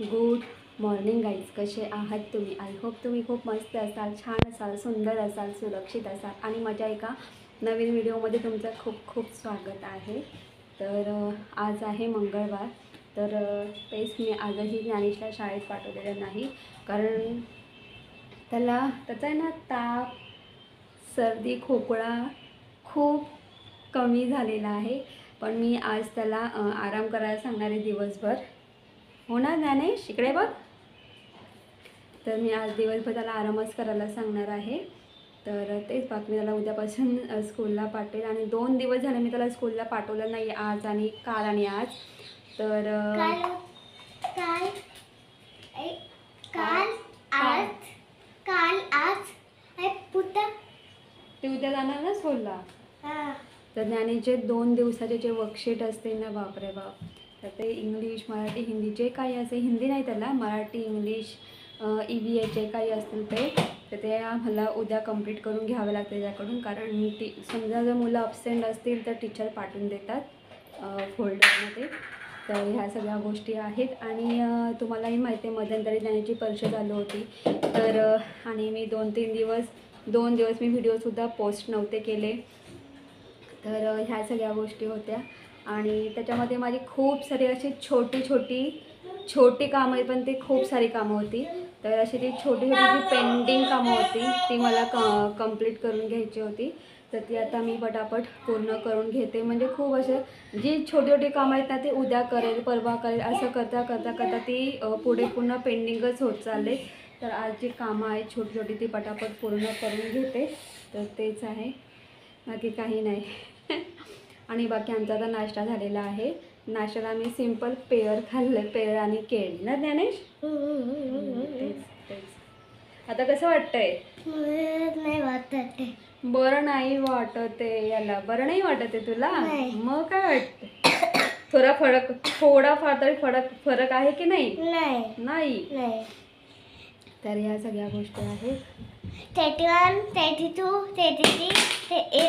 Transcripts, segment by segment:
Good morning guys, कसे आहात तुम्ही? आय होप तुम्ही खूप मस्त असाल, छान असाल, सुंदर असाल, सुरक्षित असाल आणि माझ्या एका नवीन व्हिडिओमध्ये तुमचं खूप खूप स्वागत आहे. तर आज आहे मंगळवार. तर तेच मी आजही ज्ञानेशला शाळेत पाठवलेलं नाही, कारण त्याचा आहे ना ताप, सर्दी, खोकला खूप कमी झालेला आहे. पण मी आज त्याला आराम करायला सांगणार आहे दिवसभर. हो ना ज्ञानेश, इकडे बघ. तर मी आज दिवसभर त्याला आरामच करायला सांगणार आहे. तर तेच बाकी त्याला उद्यापासून स्कूलला पाठवेल. आणि 2 दिवस झाले मी त्याला स्कूलला पाठवलं नाही, आज आणि काल आणि आज. तर ते उद्या जाणार ना स्कूलला. तर ज्ञानेशचे 2 दिवसाचे जे वर्कशीट असते ना, बापरे बाप. तर ते इंग्लिश, मराठी, हिंदी जे काही असेल, हिंदी नाही त्याला, मराठी, इंग्लिश, EVS जे काही असतील ते मला उद्या कंप्लीट करून घ्यावं लागतं त्याच्याकडून. कारण समजा जर मुलं अब्सेंट असतील तर टीचर पाठवून देतात फोल्डरमध्ये. तर ह्या सगळ्या गोष्टी आहेत. आणि तुम्हालाही माहिती आहे मध्यंतरी ज्ञानेशची परीक्षा चालू होती. तर आणि मी 2 दिवस मी व्हिडिओसुद्धा पोस्ट नव्हते केले. तर ह्या सगळ्या गोष्टी होत्या. आणि त्याच्यामध्ये माझी खूप सारी अशी छोटी कामं आहे, पण ते खूप सारी कामं होती. तर अशी ती छोटी जी पेंडिंग कामं होती ती मला कंप्लीट करून घ्यायची होती. तर ती आता मी पटापट पूर्ण करून घेते. म्हणजे खूप असे जी छोटी कामं आहेत ना, ते उद्या करेल, परवा करेल, असं करता ती पुढे पुन्हा पेंडिंगच होत चालले. तर आज जी कामं आहेत छोटी ती पटापट पूर्ण करून घेते. तर तेच आहे, बाकी काही नाही. आणि बाकी आमचा आता नाश्ता झालेला आहे. नाश्त्याला मी सिंपल पेयर खाल्लं, पेयर आणि केळी ना ज्ञानेश. तेच. आता कसं वाटतंय? नाही वाटत. बरं नाही वाटत आहे याला. बरं नाही वाटत आहे तुला? मग काय वाटतं? थोडाफार तरी फरक आहे की नाही? नाही. तर ह्या सगळ्या गोष्टी आहेत. 31, 32, 33,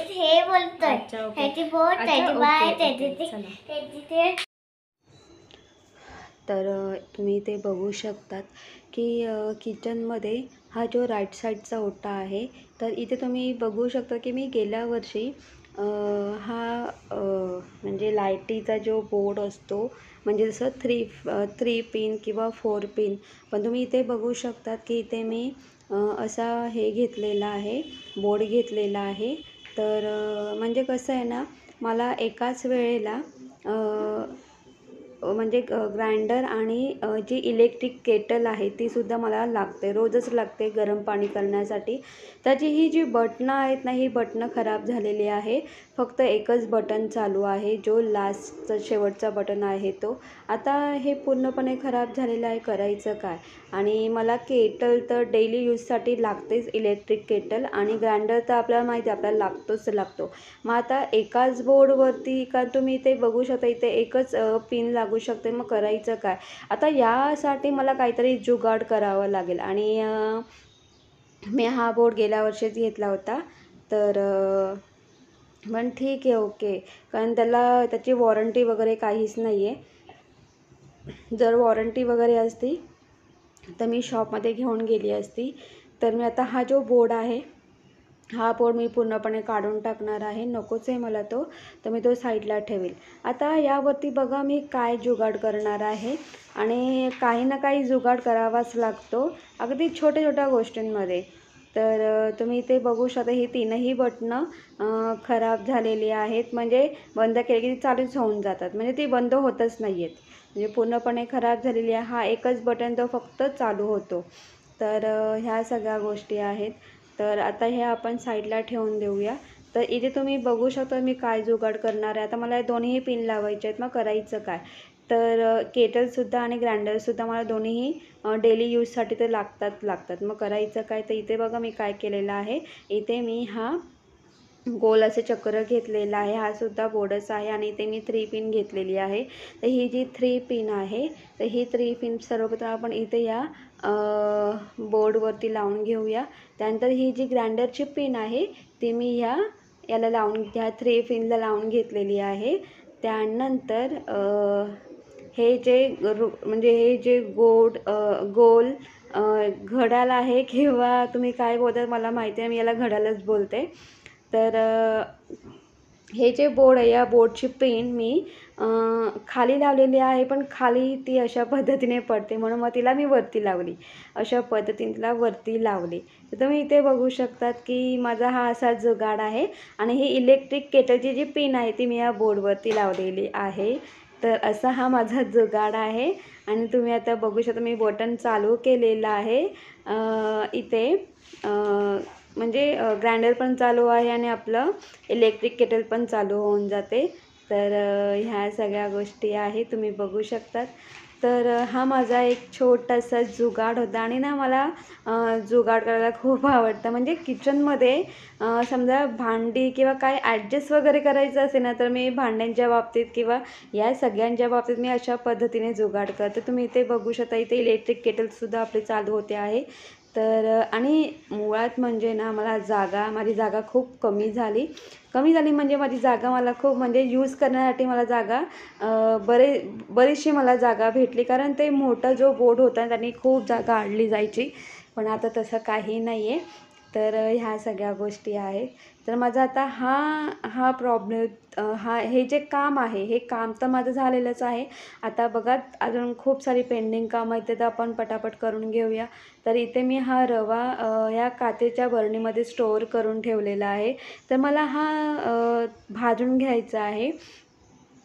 हे बोलतोय. 34, 35, 33. तर तुम्ही ते बघू शकतात की किचनमध्ये हा जो राईट साईडचा ओटा आहे, तर इथे तुम्ही बघू शकता की मी गेल्या वर्षी हा म्हणजे लाईटीचा जो बोर्ड असतो, म्हणजे जसं 3 पिन किंवा 4 पिन, पण तुम्ही इथे बघू शकतात की इथे मी असा हे घेतलेला आहे, बोर्ड घेतलेला आहे. तर म्हणजे कसं आहे ना, मला एकाच वेळेला म्हणजे ग्राइंडर आणि जी इलेक्ट्रिक केटल आहे तीसुद्धा मला लागते, रोजच लागते गरम पाणी करण्यासाठी. त्याची ही जी बटणं आहेत ना, ही बटणं खराब झालेली आहे. फक्त एकच बटन चालू आहे, जो लास्टचा शेवटचा बटन आहे तो. आता हे पूर्णपणे खराब झालेलं आहे, करायचं काय? आणि मला केटल तर डेली यूजसाठी लागतेच, इलेक्ट्रिक केटल. आणि ग्राइंडर तर आपल्याला माहिती आहे, आपल्याला लागतो. मग आता एकाच बोर्डवरती, का तुम्ही इथे बघू शकता, इथे एकच पिन लागू शकते. मग करायचं काय? आता यासाठी मला काहीतरी जुगाड करावं लागेल. आणि मी हा बोर्ड गेल्या वर्षीच घेतला होता. तर पण ठीक आहे, ओके. कारण त्याची वॉरंटी वगैरे काहीच नाही आहे. जर वॉरंटी वगैरे असती तर मी शॉपमध्ये घेऊन गेली असती. तर मी आता हा जो बोर्ड आहे, हा बोर्ड मी पूर्णपणे काढून टाकणार आहे, नकोच आहे मला तो. तर मी तो साईडला ठेवेल. आता यावरती बघा मी काय जुगाड करणार आहे. आणि काही ना काही जुगाड करावाच लागतो, अगदी छोट्या गोष्टींमध्ये. तर तुम्ही इथे बघू शकता, ही 3ही बटणं खराब झालेली आहेत. म्हणजे बंद केली की ती चालूच होऊन जातात, म्हणजे ती बंद होतच नाही आहेत. म्हणजे पूर्णपणे खराब झालेली आहे. हा एकच बटन तो फक्त चालू होतो. तर ह्या सगळ्या गोष्टी आहेत. तर आता हे आपण साईडला ठेवून देऊया. तर इथे तुम्ही बघू शकता मी काय जुगाड करणार आहे. आता मला दोन्हीही पिन लावायचे आहेत, मग करायचं काय? तर केटलसुद्धा आणि ग्राइंडरसुद्धा मला दोन्हीही डेली यूजसाठी तर लागतात. मग करायचं काय? तर इथे बघा मी काय केलेलं आहे. इथे मी हा गोल असे चक्र घेतलेला आहे, हा सुद्धा बोर्डच आहे. आणि इथे मी 3 पिन घेतलेली आहे. तर ही जी 3 पिन आहे, तर ही 3 पिन सर्वप्रथम आपण इथे या बोर्डवरती लावून घेऊया. त्यानंतर ही जी ग्राइंडरची पिन आहे ती मी ह्या 3 पिनला लावून घेतलेली आहे. त्यानंतर हे जे म्हणजे हे जे गोल घड्याळ आहे किंवा तुम्ही काय बोलता मला माहिती आहे, मी याला घड्याळच बोलते. तर हे जे बोर्ड आहे, या बोर्डची पिन मी खाली लावलेली आहे, पण खाली ती अशा पद्धतीने पडते, म्हणून मग तिला मी वरती लावली. अशा पद्धतीने तिला वरती लावली. तर तुम्ही इथे बघू शकतात की माझा हा असा जुगाड आहे आणि ही इलेक्ट्रिक केटलची जी पिन आहे ती मी या बोर्डवरती लावलेली आहे. तर असा हा माझा जुगाड आहे आणि तुम्ही आता बघू शकता मी बटन चालू केलेलं आहे. इथे म्हणजे ग्राइंडर पण चालू आहे आणि आपलं इलेक्ट्रिक केटल पण चालू होऊन जाते. तर ह्या सगळ्या गोष्टी आहेत, तुम्ही बघू शकतात. तर हा माझा एक छोटासा जुगाड होता आणि ना मला जुगाड करायला खूप आवडतं. म्हणजे किचनमध्ये समजा भांडी किंवा काय ॲडजस्ट वगैरे करायचं असेल ना, तर मी भांड्यांच्या बाबतीत किंवा या सगळ्यांच्या बाबतीत मी अशा पद्धतीने जुगाड करते. तुम्ही इथे बघू शकता, इथे इलेक्ट्रिक केटलसुद्धा आपली चालू होते आहे. तर आणि मुळात म्हणजे ना माझी जागा खूप कमी झाली म्हणजे माझी जागा मला खूप म्हणजे यूज करण्यासाठी मला जागा बरीचशी मला जागा भेटली. कारण ते मोठा जो बोर्ड होता त्याने खूप जागा अडली जायची, पण आता तसं काही नाही आहे. तर ह्या सगळ्या गोष्टी आहेत. तर माझा आता हा प्रॉब्लेम हे जे काम आहे हे काम तर माझं झालेलंच आहे. आता बघा अजून खूप सारी पेंडिंग कामं आहेत, तर आपण पटापट करून घेऊया. तर इथे मी हा रवा या काचेच्या बरणीमध्ये स्टोअर करून ठेवलेला आहे. तर मला हा भाजून घ्यायचा आहे.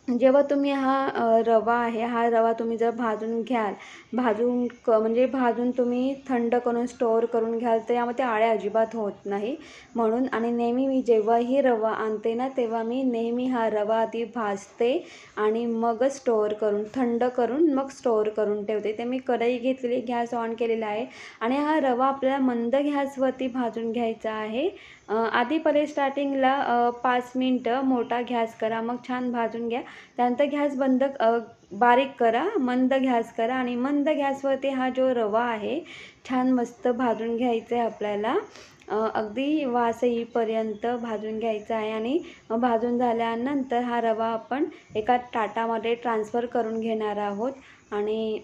जेव्हा तुम्ही हा रवा आहे, हा रवा तुम्ही जर भाजून घ्याल, म्हणजे भाजून तुम्ही थंड करून स्टोअर करून घ्याल, तर यामध्ये आळ्या अजिबात होत नाही. म्हणून आणि नेहमी मी जेव्हाही रवा आणते ना, तेव्हा मी नेहमी हा रवा आधी भाजते आणि मगच थंड करून मग स्टोअर करून ठेवते. ते मी कढई घेतलेली, गॅस ऑन केलेला आहे आणि हा रवा आपल्याला मंद गॅसवरती भाजून घ्यायचा आहे. आधी पहिले स्टार्टिंगला 5 मिनटं मोठा गॅस करा, मग छान भाजून घ्या. त्यानंतर गॅस बारीक करा, मंद गॅस करा आणि मंद गॅसवरती हा जो रवा आहे छान मस्त भाजून घ्यायचा आहे आपल्याला. अगदी वास येईपर्यंत भाजून घ्यायचा आहे आणि भाजून झाल्यानंतर हा रवा आपण एका ताटामध्ये ट्रान्सफर करून घेणार आहोत. आणि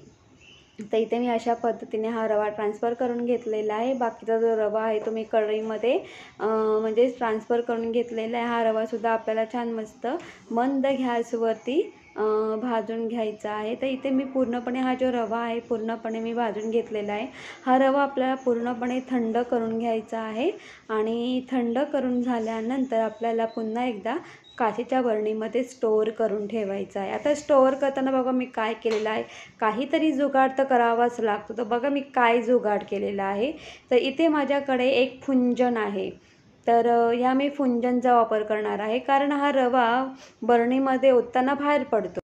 तर इथे मी अशा पद्धतीने हा रवा ट्रान्सफर करून घेतलेला आहे. बाकीचा जो रवा आहे तो मी कढईमध्ये म्हणजे ट्रान्सफर करून घेतलेला आहे. हा रवासुद्धा आपल्याला छान मस्त मंद गॅसवरती भाजून घ्यायचा आहे. तर इथे मी पूर्णपणे हा जो रवा आहे पूर्णपणे मी भाजून घेतलेला आहे. हा रवा आपल्याला पूर्णपणे थंड करून घ्यायचा आहे आणि थंड करून झाल्यानंतर आपल्याला पुन्हा एकदा काचेच्या बरणीमध्ये स्टोअर करून ठेवायचा आहे. आता स्टोअर करताना बघा मी काय केलेलं आहे, काहीतरी जुगाड तर करावाच लागतो. तर बघा मी काय जुगाड केलेला आहे. तर इथे माझ्याकडे एक फुंजन आहे. तर या मी फुंजनचा वापर करणार आहे, कारण हा रवा बरणीमध्ये ओतताना बाहेर पडतो.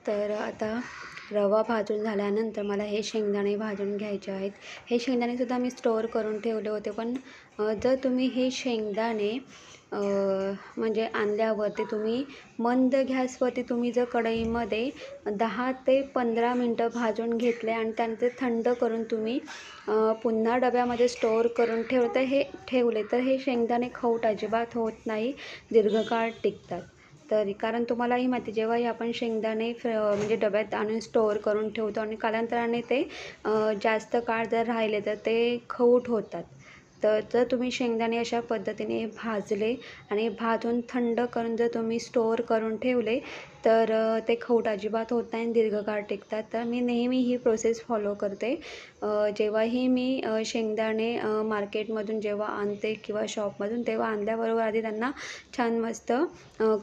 तर आता रवा भाजून झाल्यानंतर मला हे शेंगदाणे भाजून घ्यायचे आहेत. हे शेंगदाणेसुद्धा मी स्टोअर करून ठेवले होते, पण जर तुम्ही हे शेंगदाणे म्हणजे आणल्यावरती तुम्ही मंद गॅसवरती तुम्ही जर कढईमध्ये 10 ते 15 मिनटं भाजून घेतले आणि त्यानंतर थंड करून तुम्ही पुन्हा डब्यामध्ये स्टोअर करून ठेवले तर हे शेंगदाणे खौट अजिबात होत नाही, दीर्घकाळ टिकतात. तर कारण तुम्हालाही माहिती जेव्हाही आपण शेंगदाणे म्हणजे डब्यात आणून स्टोअर करून ठेवतो आणि कालांतराने ते जास्त काळ जर राहिले तर ते खौट होतात. तर जर तुम्ही शेंगदाणे अशा पद्धतीने भाजले आणि भाजून थंड करून जर तुम्ही स्टोअर करून ठेवले तर ते खौट अजिबात होत नाही आणि दीर्घकाळ टिकतात. तर मी नेहमी ही प्रोसेस फॉलो करते. जेव्हाही मी शेंगदाणे मार्केटमधून जेव्हा आणते किंवा शॉपमधून, तेव्हा आणल्याबरोबर आधी त्यांना छान मस्त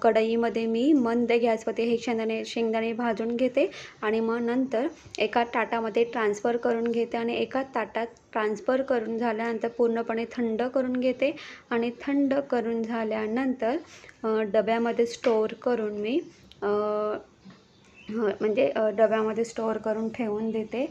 कढईमध्ये मी मंद गॅसवरती हे शेंगदाणे भाजून घेते आणि मग नंतर एका ताटामध्ये ट्रान्सफर करून घेते आणि एका ताटात ट्रान्सफर करून झाल्यानंतर पूर्णपणे थंड करून घेते आणि थंड करून झाल्यानंतर डब्यामध्ये स्टोअर करून मी म्हणजे डब्यामध्ये स्टोअर करून ठेवून देते.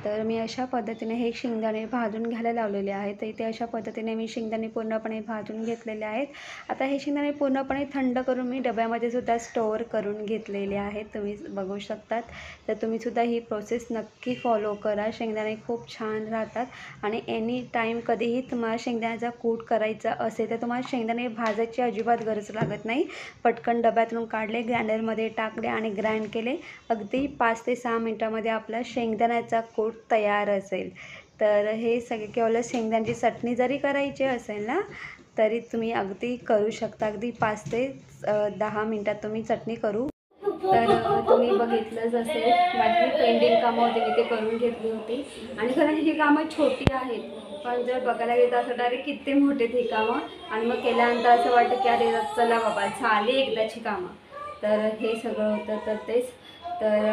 तर मी अशा पद्धतीने हे शेंगदाणे भाजून घ्यायला लावलेले आहेत. तर इथे अशा पद्धतीने मी शेंगदाणे पूर्णपणे भाजून घेतलेले आहेत. आता हे शेंगदाणे पूर्णपणे थंड करून मी डब्यामध्ये सुद्धा स्टोअर करून घेतलेले आहेत. तुम्ही बघू शकतात. तर तुम्हीसुद्धा ही प्रोसेस नक्की फॉलो करा. शेंगदाणे खूप छान राहतात आणि एनी टाईम कधीही तुम्हाला शेंगदाण्याचा कूट करायचा असेल तर तुम्हाला शेंगदाणे भाजायची अजिबात गरज लागत नाही. पटकन डब्यातून काढले, ग्राइंडरमध्ये टाकले आणि ग्राइंड केले. अगदी 5 ते 6 मिनटामध्ये आपला शेंगदाण्याचा कूट तयार असेल. तर हे सगळे केवळ शेंगदाण्याची चटणी जरी करायची असेल ना, तरी तुम्ही अगदी करू शकता. अगदी 5 ते 10 मिनटात तुम्ही चटणी करू. तर तुम्ही बघितलंच असेल, माझी पेंडिंग कामं होती मी ते करून घेतली होती आणि खरं ही कामं छोटी आहेत, पण जर बघायला गेलं तर असं डायरेक्ट किती मोठे ही कामं आणि मग केल्यानंतर असं वाटतं की अरे चला बाबा झाली एकदाची कामं. तर हे सगळं होतं. तर तेच तर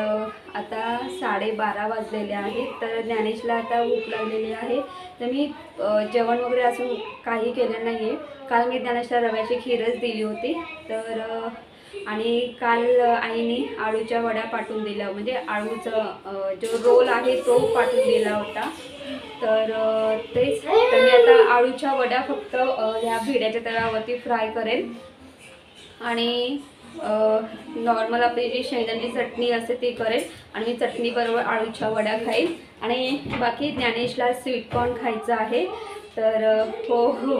आता 12:30 वाजलेले आहेत. तर ज्ञानेशला आता भूक लागलेली आहे. तर मी जेवण वगैरे असून काही केलं नाही आहे. काल मी ज्ञानेशला रव्याची खीरच दिली होती. तर आणि काल आईने आळूच्या वड्या पाठवून दिल्या, म्हणजे आळूचं जो रोल आहे तो पाठवून दिला होता. तर तेच तर मी आता आळूच्या वड्या फक्त ह्या भिड्याच्या तव्यावरती फ्राय करेन आणि नॉर्मल आपली जी शेंगदाण्याची चटणी असते ती करेन आणि मी चटणीबरोबर आळूच्या वड्या खाईन आणि बाकी ज्ञानेशला स्वीटकॉर्न खायचं आहे. तर हो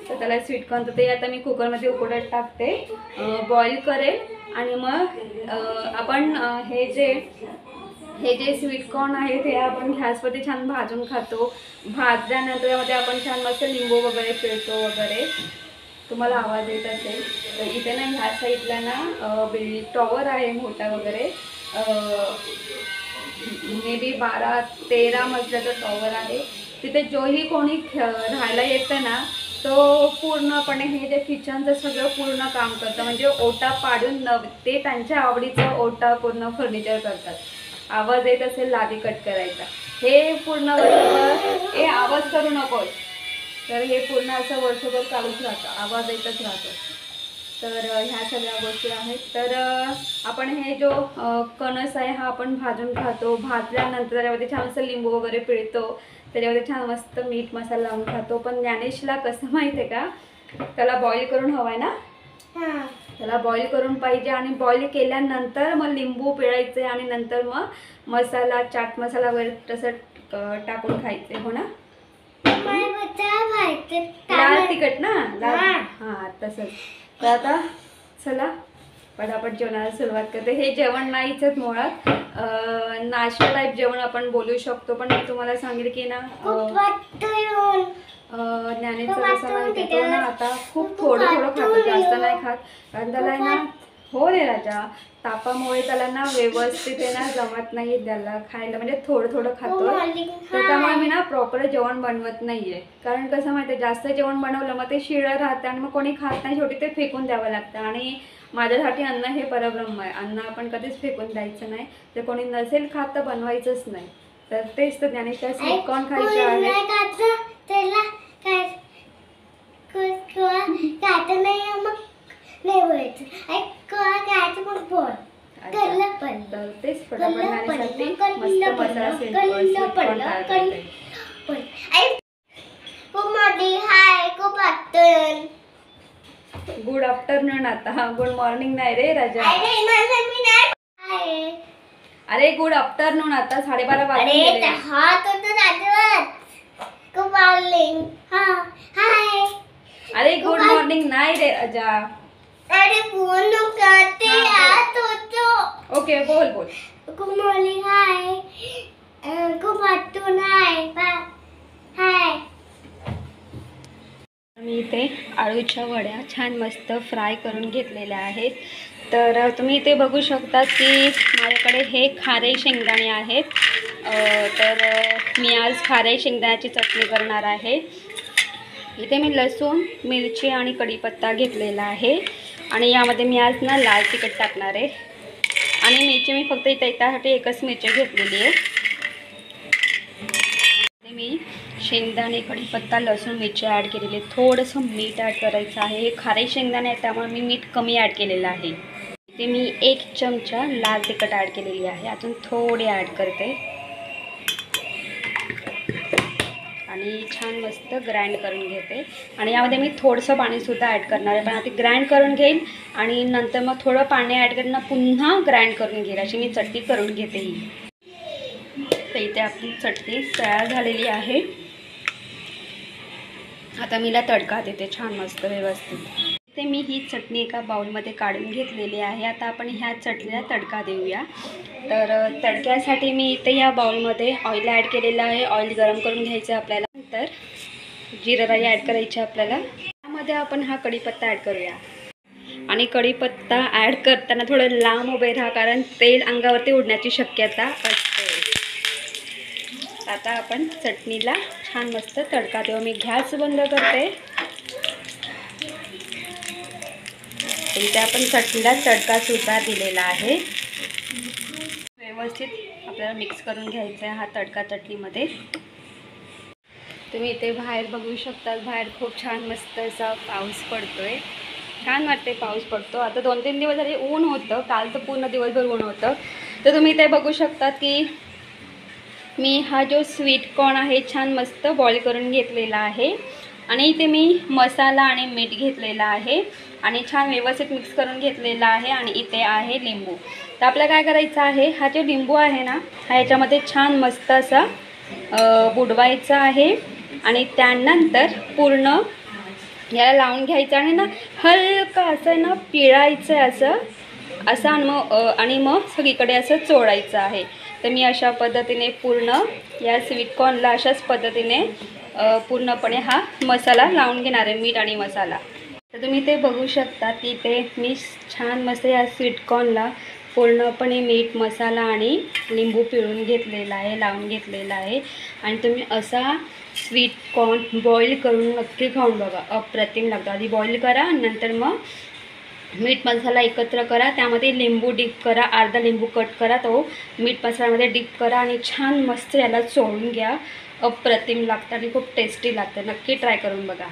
तर त्याला स्वीटकॉर्न तर ते आता मी कुकरमध्ये उकडत टाकते, बॉईल करेल आणि मग आपण हे जे स्वीटकॉर्न आहे ते आपण गॅसवरती छान भाजून खातो. भाजल्यानंतर त्यामध्ये आपण छान मस्त लिंबू वगैरे पिळतो वगैरे. तुम्हाला आवाज येत असेल तर इथे ना ह्या साईडला ना टॉवर आहे मोठा वगैरे, मे बी 12-13 मजल्याचा टॉवर आहे. तिथे जोही कोणी राहायला येतं ना तो पूर्णपणे हे जे किचनचं सगळं पूर्ण काम करतं, म्हणजे ओटा पाडून ते त्यांच्या आवडीचं ओटा पूर्ण फर्निचर करतात. आवाज येत असेल लादी कट करायचा, हे पूर्ण वर्षभर आवाज करू नकोस. तर हे पूर्ण असं वर्षभर चालूच राहतं, आवाज येतच राहतो. तर ह्या सगळ्या गोष्टी आहेत. तर आपण हे जो कणस आहे हा आपण भाजून खातो. भाजल्यानंतर त्याच्यामध्ये छान असं लिंबू वगैरे पिळतो, त्याच्यामध्ये छान मस्त मीठ मसाला लावून खातो. पण ज्ञानेशला कसं माहिती आहे का, त्याला बॉईल करून हवं आहे ना, त्याला बॉईल करून पाहिजे आणि बॉईल केल्यानंतर मग लिंबू पिळायचे आणि नंतर मग मसाला, चाट मसाला वगैरे तसं टाकून खायचे. हो ना, लाल तिखट ना, लाल हां तसंच. तर आता चला पटापट जेवणाला सुरुवात करते. हे जेवण नाहीच मुळात, नाश्ता टाईप जेवण आपण बोलू शकतो, पण मी तुम्हाला सांगेल की ना ज्ञानेचं कसं माहिती तो ना आता खूप थोडं खातो, जास्त नाही खात. कारण त्याला आहे ना, हो रे राजा, तापामुळे त्याला ना व्यवस्थित आहे ना जमत नाही त्याला खायला, म्हणजे थोडं खातो. तर त्यामुळे मी ना प्रॉपर जेवण बनवत नाही आहे. कारण कसं माहिती आहे, जास्त जेवण बनवलं मग ते शिळं राहतं आणि मग कोणी खात नाही, शेवटी ते फेकून द्यावं लागतं. आणि माझ्यासाठी अन्न हे परब्रह्म आहे, अन्न आपण कधीच फेकून द्यायचं नाही. तर कोणी नसेल खात तर बनवायचंच नाही. तर तेच तर ज्ञानेशला स्वीटकॉर्न खायचं आहे. तर तेच पटापट खाण्यासाठी मस्त मसाला स्वीटकॉर्न तयार करते. Good afternoon. आता गुड मॉर्निंग नाही रे राजा, अरे गुड आफ्टरनून. आता 12:30 वाजले. अरे गुड मॉर्निंग नाही रे राजा. अरे बोल करते ओके बोल. गुड मॉर्निंग, हाय, गुड आफ्टरनून, हाय. मी इथे आळूच्या वड्या छान मस्त फ्राय करून घेतलेल्या आहेत. तर तुम्ही इथे बघू शकता की माझ्याकडे हे खारे शेंगदाणे आहेत. तर मी आज खारे शेंगदाण्याची चटणी करणार आहे. इथे मी लसूण, मिरची आणि कढीपत्ता घेतलेला आहे आणि यामध्ये मी आज ना लाल तिखट टाकणार आहे आणि मिरची मी फक्त इथे त्यासाठी एकच मिरची घेतलेली आहे. मी शेंगदाणे, कढीपत्ता, लसूण, मिरची ॲड केलेली आहे. थोडंसं मीठ ॲड करायचं आहे. हे खारे शेंगदाणे आहे त्यामुळे मी मीठ कमी ॲड केलेलं आहे. इथे मी 1 चमचा लाल तिखट ॲड केलेली आहे. अजून थोडे ॲड करते आणि छान मस्त ग्राइंड करून घेते. आणि यामध्ये मी थोडंसं पाणीसुद्धा ॲड करणार आहे, पण आधी ग्राइंड करून घेईल आणि नंतर मग थोडं पाणी ॲड करून पुन्हा ग्राइंड करून घेईल. अशी मी चटणी करून घेते ही. तर इथे आपली चटणी तयार झालेली आहे. आता मीला तडका देते छान मस्त व्यवस्थित. इथे मी ही चटणी एका बाउलमध्ये काढून घेतलेली आहे. आता आपण ह्या चटणीला तडका देऊया. तर तडक्यासाठी मी इथे या बाउलमध्ये ऑइल ॲड केलेलं आहे. ऑइल गरम करून घ्यायचं आहे आपल्याला. नंतर जिरा राई ॲड करायची आपल्याला. त्यामध्ये आपण हा कढीपत्ता ॲड करूया आणि कढीपत्ता ॲड करताना थोडं लांब उभे राहा, कारण तेल अंगावरती उडण्याची शक्यता असते. आता आपण चटणीला छान मस्त तडका देऊ. मी गॅस बंद करते. इथे आपण चटणीला तडकासुद्धा दिलेला आहे. व्यवस्थित आपल्याला मिक्स करून घ्यायचा आहे हा तडका चटणीमध्ये. तुम्ही इथे बाहेर बघू शकता, बाहेर खूप छान मस्त असा पाऊस पडतोय. छान वाटते पाऊस पडतो. आता 2-3 दिवस झाले ऊन होतं, काल तर पूर्ण दिवसभर ऊन होतं. तर तुम्ही इथे बघू शकता की मी हा जो स्वीट कॉर्न आहे छान मस्त बॉईल करून घेतलेला आहे आणि इथे मी मसाला आणि मीठ घेतलेला आहे आणि छान व्यवस्थित मिक्स करून घेतलेला आहे. आणि इथे आहे लिंबू. तर आपल्याला काय करायचं आहे, हा जो लिंबू आहे ना, हा याच्यामध्ये छान मस्त असा बुडवायचा आहे आणि त्यानंतर पूर्ण याला लावून घ्यायचं आणि ना हलका असं ना पिळायचं असं आणि मग सगळीकडे असं चोळायचं आहे. तर मी अशा पद्धतीने पूर्ण या स्वीट कॉर्नला अशाच पद्धतीने पूर्णपणे हा मसाला लावून घेणार आहे, मीठ आणि मसाला. तर तुम्ही ते बघू शकता की ते मी छान मस्त या स्वीट कॉर्नला पूर्णपणे मीठ, मसाला आणि लिंबू पिळून घेतलेला आहे, लावून घेतलेला आहे. आणि तुम्ही असा स्वीट कॉर्न बॉईल करून नक्की खाऊन बघा, अप्रतिम लागतो. आधी बॉईल करा, नंतर मग मीठ मसाला एकत्र करा, त्यामध्ये लिंबू डिप करा, अर्धा लिंबू कट करा, तो मीठ मसाल्यामध्ये डिप करा आणि छान मस्त याला चोळून घ्या. अप्रतिम लागतं आणि खूप टेस्टी लागतं. नक्की ट्राय करून बघा.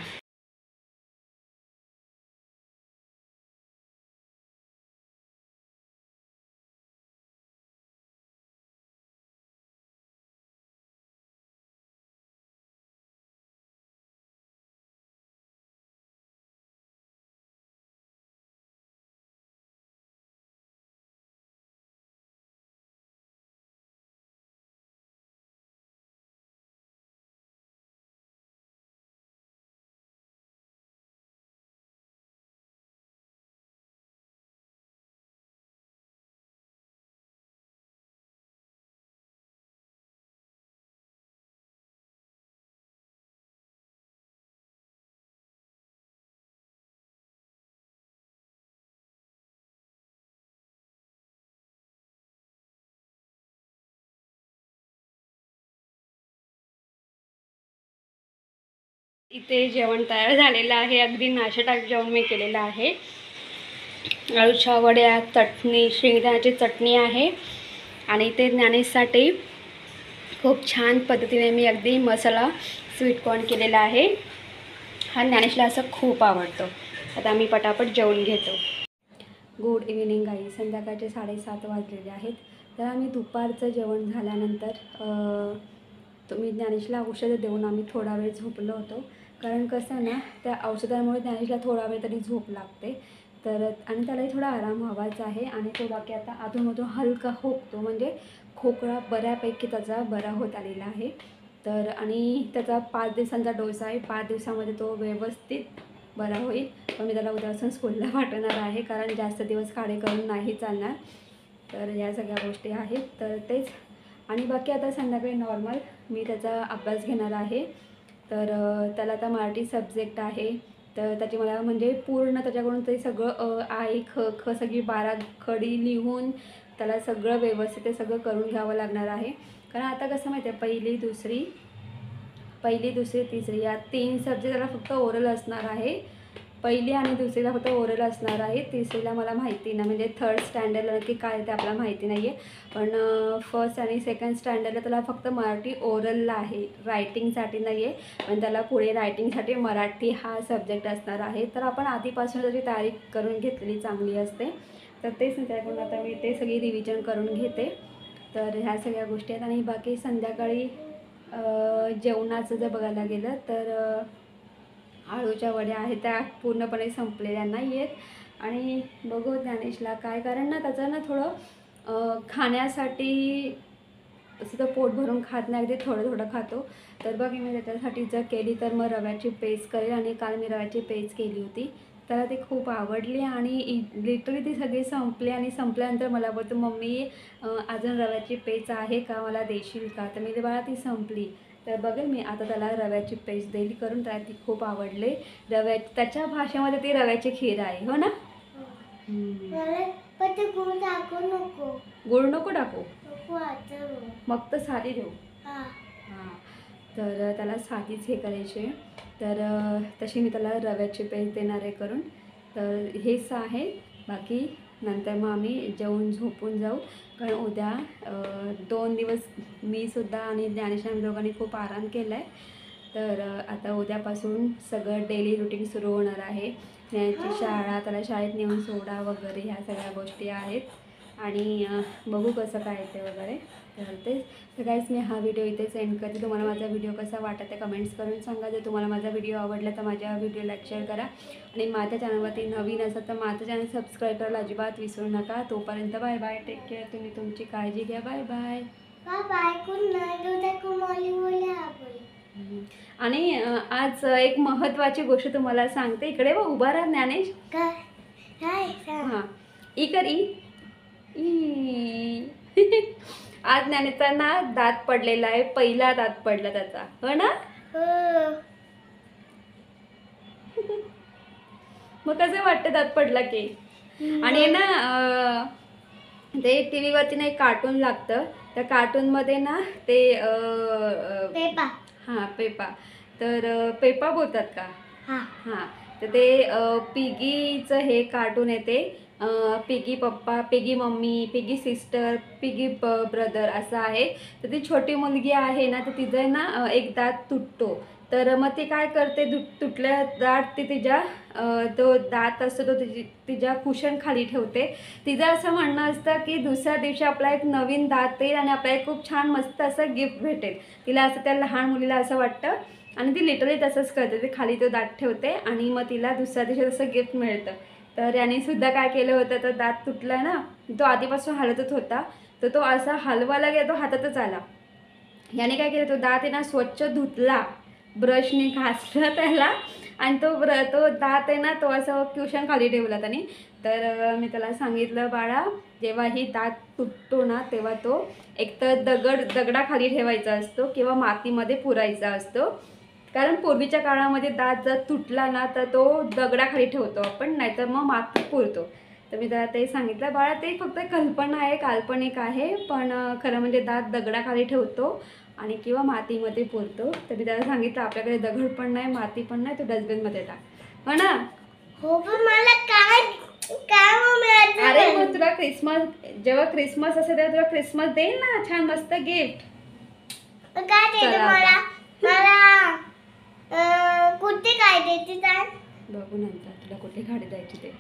इथे जेवण तयार झालेलं आहे. अगदी नाश्ता टाईप जेवण मी केलेलं आहे. अळूच्या वड्या, चटणी, शेंगदाण्याची चटणी आहे आणि इथे ज्ञानेशसाठी खूप छान पद्धतीने मी अगदी मसाला स्वीट कॉर्न केलेला आहे. हा ज्ञानेशला असं खूप आवडतो. आता आम्ही पटापट जेवण घेतो. गुड इव्हिनिंग गाई. संध्याकाळचे 7:30 वाजलेले आहेत. तर आम्ही दुपारचं जेवण झाल्यानंतर तुम्ही ज्ञानेशला औषधं देऊन आम्ही थोडा वेळ झोपलो होतो. कारण कसं ना, त्या औषधामुळे ज्ञानेशला थोडा वेळ तरी झोप लागते. तर आणि त्यालाही थोडा आराम हवायचा आहे. आणि तो बाकी आता अधूनमधून हलका खोकतो, म्हणजे खोकला बऱ्यापैकी त्याचा बरा होत आलेला आहे. तर आणि त्याचा 5 दिवसांचा डोस आहे. 5 दिवसामध्ये तो व्यवस्थित बरा होईल. पण मी त्याला उद्यापासून स्कूलला पाठवणार आहे, कारण जास्त दिवस खाडे करून नाही चालणार. तर या सगळ्या गोष्टी आहेत. तर तेच. आणि बाकी आता संध्याकाळी नॉर्मल मी त्याचा अभ्यास घेणार आहे. तर त्याला आता मराठी सब्जेक्ट आहे, तर त्याची मला म्हणजे पूर्ण त्याच्याकडून ते सगळं आई ख ख सगळी 12 खडी लिहून त्याला सगळं व्यवस्थित ते सगळं करून घ्यावं लागणार आहे. कारण आता कसं माहिती आहे, पहिली दुसरी तिसरी या 3 सब्जेक्ट त्याला फक्त ओरल असणार आहे. पहिली आणि दुसरीला फक्त ओरल असणार आहे. तिसरीला मला माहिती नाही, म्हणजे 3rd स्टँडर्डला नक्की काय ते आपल्याला माहिती नाही आहे. पण 1st आणि 2nd स्टँडर्डला त्याला फक्त मराठी ओरलला आहे, रायटिंगसाठी नाही आहे. पण त्याला पुढे रायटिंगसाठी मराठी हा सब्जेक्ट असणार आहे. तर आपण आधीपासून त्याची तयारी करून घेतलेली चांगली असते. तर तेच त्याच्याकडून आता मी ते सगळी रिव्हिजन करून घेते. तर ह्या सगळ्या गोष्टी आहेत. आणि बाकी संध्याकाळी जेवणाचं जर बघायला गेलं तर आळूच्या वड्या आहेत त्या पूर्णपणे संपलेल्या नाही आहेत. आणि बघू ज्ञानेशला काय, कारण ना त्याचं ना थोडं खाण्यासाठी असं तर पोट भरून खात नाही, अगदी थोडं थोडं खातो. तर बघ मी त्याच्यासाठी जर केली तर मग रव्याची पेस्ट करेल. आणि काल मी रव्याची पेस्ट केली होती, त्याला ती खूप आवडली आणि लिटरली ती सगळी संपली. आणि संपल्यानंतर मला बोलतो, मम्मी अजून रव्याची पेस्ट आहे का, मला देशील का. तर मी ते बाळा ती संपली. तर बघेल मी आता त्याला रव्याची पेस्ट देईल करून, त्याला ती खूप आवडली. त्याच्या भाषेमध्ये ती रव्याची खीर आहे, हो ना. पण ते गुळ टाकू नको. गुळ नको टाकू, नको मग तर साधी देऊ. हां. तर त्याला साधीच हे करायचे. तर तशी मी त्याला रव्याची पेस्ट देणार आहे करून. तर हेच आहे. बाकी नंतर मग आम्ही जेवून झोपून जाऊ. कारण उद्या 2 दिवस मी सुद्धा आणि ज्ञानेश आम्ही दोघांनी खूप आराम केला आहे. तर आता उद्यापासून सगळं डेली रुटीन सुरू होणार आहे. ज्ञानेशची शाळा, त्याला शाळेत नेऊन सोडा वगैरे ह्या सगळ्या गोष्टी आहेत. आणि बघू कसं काय ते वगैरे. तर तेच गाईस, मी हा व्हिडिओ इथे सेंड करते. तुम्हाला माझा व्हिडिओ कसा वाटत आहे कमेंट्स करून सांगा. जर तुम्हाला माझा व्हिडिओ आवडला तर माझ्या व्हिडिओ लाईक शेअर करा. आणि माझ्या चॅनलवरती नवीन असेल तर माझं चॅनल सबस्क्राईब करायला अजिबात विसरू नका. तोपर्यंत बाय बाय, टेक केअर. तुम्ही तुमची काळजी घ्या. Bye bye. Bye bye. Good night. उद्या कुमारी बोला. आणि आज एक महत्त्वाची गोष्ट तुम्हाला सांगते. इकडे बघ, उभा राहा ज्ञानेश. काय हां, ई कर ई. आज ज्ञानेशचा ना दात पडलेला आहे, पहिला दात पडला त्याचा, हो ना. मग कसं वाटतं दात पडला की. आणि ना ते टी व्हीवरती ना एक कार्टून लागतं. त्या कार्टूनमध्ये ना ते पेपा. हां पेपा. तर पेपा बोलतात का. हां. तर ते पिगीचं हे कार्टून येते. पिगी पप्पा, piggy mummy, piggy sister, piggy brother असं आहे. तर ती छोटी मुलगी आहे ना, तर तिचं ना एक दात तुटतो. तर मग ती काय करते, तुटल्या दात ती तिच्या तो दात असतो तो तिच्या कुशन खाली ठेवते. तिचं असं म्हणणं असतं की दुसऱ्या दिवशी आपला एक नवीन दात येईल आणि आपल्याला एक खूप छान मस्त असं गिफ्ट भेटेल. तिला असं, त्या लहान मुलीला असं वाटतं. आणि ती लिटरली तसंच करते, ती खाली तो दात ठेवते आणि मग तिला दुसऱ्या दिवशी तसं गिफ्ट मिळतं. तर याने सुद्धा काय केलं होतं, तर दात तुटला ना, तो आधीपासून हलतच होता. तर तो असा हलवायला गेला, तो हातातच आला. याने काय केलं, तो दात आहे ना स्वच्छ धुतला, ब्रशने घासला त्याला. आणि तो दात आहे ना, तो असं क्युशन खाली ठेवला त्याने. तर मी त्याला सांगितलं, बाळा जेव्हा ही दात तुटतो ना, तेव्हा तो एकतर दगडाखाली ठेवायचा असतो किंवा मातीमध्ये पुरायचा असतो. कारण पूर्वीच्या काळामध्ये दात जर तुटला ना, तर तो दगडाखाली ठेवतो आपण, नाहीतर मग मातीत पुरतो. तर मी त्याला ते सांगितलं, बाळा ते फक्त कल्पना आहे, काल्पनिक आहे. पण खरं म्हणजे दात दगडाखाली ठेवतो आणि किंवा मातीमध्ये पुरतो. तर मी त्याला सांगितलं, आपल्याकडे दगड पण नाही, माती पण नाही, तो डस्टबिनमध्ये टाक, हो ना. हो, पण मला काय मिळालं. अरे मग तुला जेव्हा क्रिसमस असेल तेव्हा तुला क्रिसमस देईल ना छान मस्त गिफ्ट. काय देते मला कुठे काय देते. बघू नंतर तुला कुठे गाडी द्यायची ते.